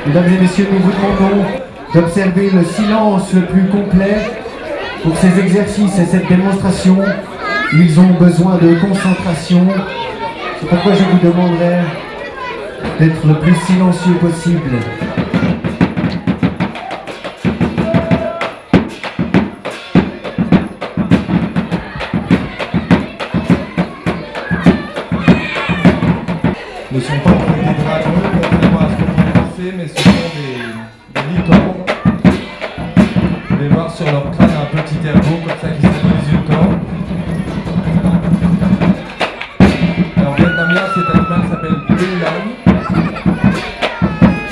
Mesdames et messieurs, nous vous demandons d'observer le silence le plus complet pour ces exercices et cette démonstration. Ils ont besoin de concentration. C'est pourquoi je vous demanderai d'être le plus silencieux possible. Ce ne sont pas des dragons, contrairement à ce qu'on peut penser, mais ce sont des licornes. Vous pouvez voir sur leur crâne un petit ergot comme ça qui symbolise une corne. En vietnamien, cet animal s'appelle Bê-lan.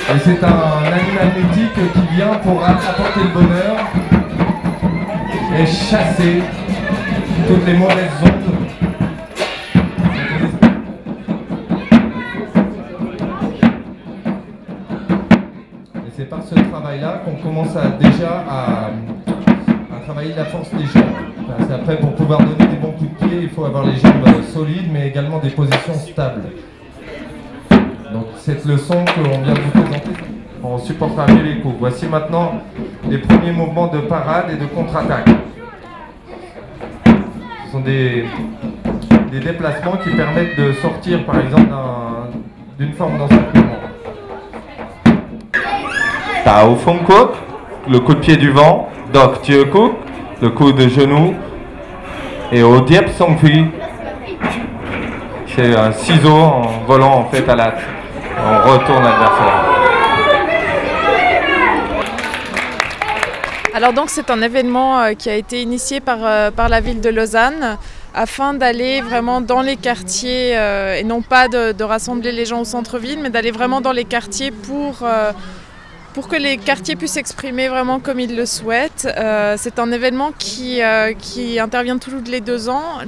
Et c'est un animal mythique qui vient pour apporter le bonheur et chasser toutes les mauvaises ondes. C'est par ce travail-là qu'on commence déjà à travailler la force des jambes. Enfin, après, pour pouvoir donner des bons coups de pied, il faut avoir les jambes solides, mais également des positions stables. Donc cette leçon qu'on vient de vous présenter, on supportera mieux les coups. Voici maintenant les premiers mouvements de parade et de contre-attaque. Ce sont des déplacements qui permettent de sortir, par exemple, d'une forme d'encerclement. Tao Fong Kuk, le coup de pied du vent, Dok Tue Kuk, le coup de genou, et au Diep Song Phui, c'est un ciseau en volant en fait à la, on retourne l'adversaire. Alors donc c'est un événement qui a été initié par la ville de Lausanne afin d'aller vraiment dans les quartiers et non pas de rassembler les gens au centre-ville, mais d'aller vraiment dans les quartiers pour que les quartiers puissent s'exprimer vraiment comme ils le souhaitent. C'est un événement qui intervient tous les 2 ans.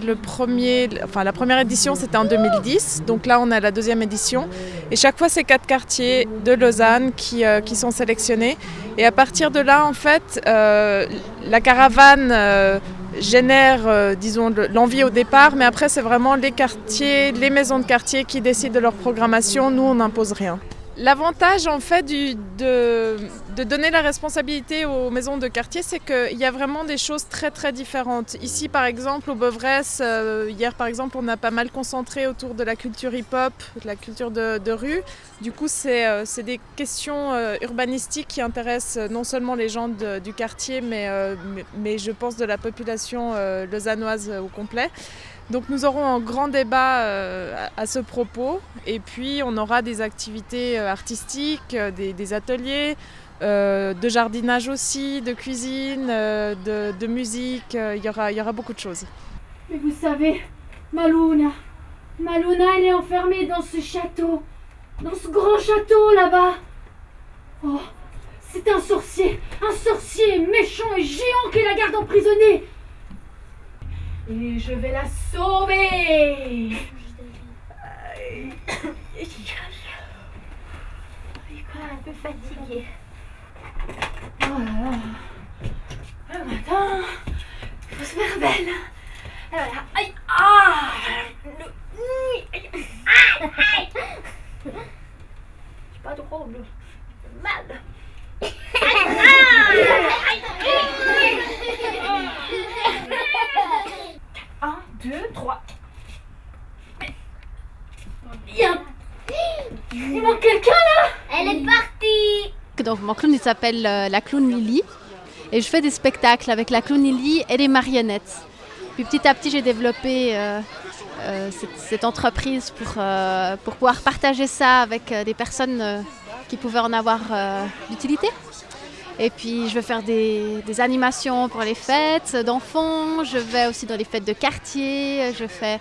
La première édition, c'était en 2010. Donc là, on a la 2e édition. Et chaque fois, c'est 4 quartiers de Lausanne qui sont sélectionnés. Et à partir de là, en fait, la caravane génère, disons, l'envie au départ. Mais après, c'est vraiment les quartiers, les maisons de quartier qui décident de leur programmation. Nous, on n'impose rien. L'avantage en fait de donner la responsabilité aux maisons de quartier, c'est qu'il y a vraiment des choses très très différentes. Ici par exemple au Beauvresse, hier par exemple on a pas mal concentré autour de la culture hip-hop, de la culture de rue. Du coup c'est des questions urbanistiques qui intéressent non seulement les gens du quartier mais je pense de la population lausannoise au complet. Donc nous aurons un grand débat à ce propos et puis on aura des activités artistiques, des ateliers, de jardinage aussi, de cuisine, de musique, il y aura beaucoup de choses. Mais vous savez, Maluna, elle est enfermée dans ce château, dans ce grand château là-bas. Oh, c'est un sorcier méchant et géant qui la garde emprisonnée. Et je vais la sauver. Il est quand même un peu fatigué. Oh là là. Le matin, il faut se faire belle. Et voilà. Aïe. Ah. C'est pas drôle. C'est mal. 1, 2, 3. Il manque quelqu'un là. Elle est partie. Donc mon clown il s'appelle la clown Lily et je fais des spectacles avec la clown Lily et les marionnettes. Puis petit à petit j'ai développé cette entreprise pour pouvoir partager ça avec des personnes qui pouvaient en avoir l'utilité. Et puis je vais faire des animations pour les fêtes d'enfants, je vais aussi dans les fêtes de quartier, je fais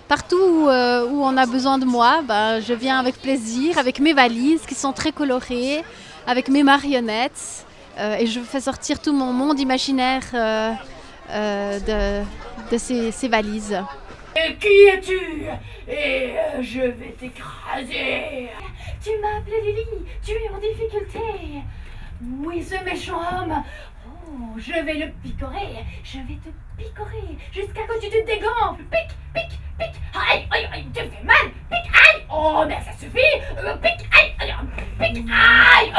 partout où on a besoin de moi, je viens avec plaisir, avec mes valises qui sont très colorées, avec mes marionnettes et je fais sortir tout mon monde imaginaire de ces valises. Et qui es-tu? Et je vais t'écraser. Tu m'as appelé Lily, tu es en difficulté. Oui, ce méchant homme. Oh, je vais le picorer. Je vais te picorer jusqu'à ce que tu te dégonfles. Pique, pique, pique. Aïe, aïe, aïe, tu fais mal. Pique, aïe. Oh, mais ça suffit. Pique, aïe, aïe, pique, aïe.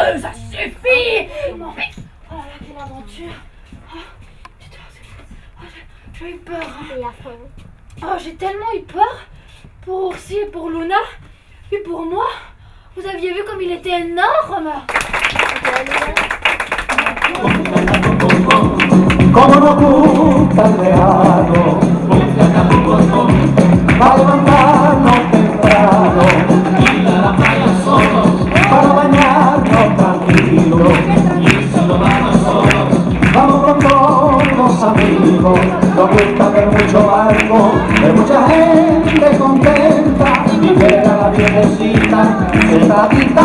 Puis pour moi, vous aviez vu comme il était énorme. Como no gusta el verano, para levantarnos temprano, ir a la playa solos, para bañarnos tranquilos, y si lo vamos solos, vamos con todos los amigos. Nos gusta ver mucho barco, ver mucha gente contenta, y ver a la viejecita sentadita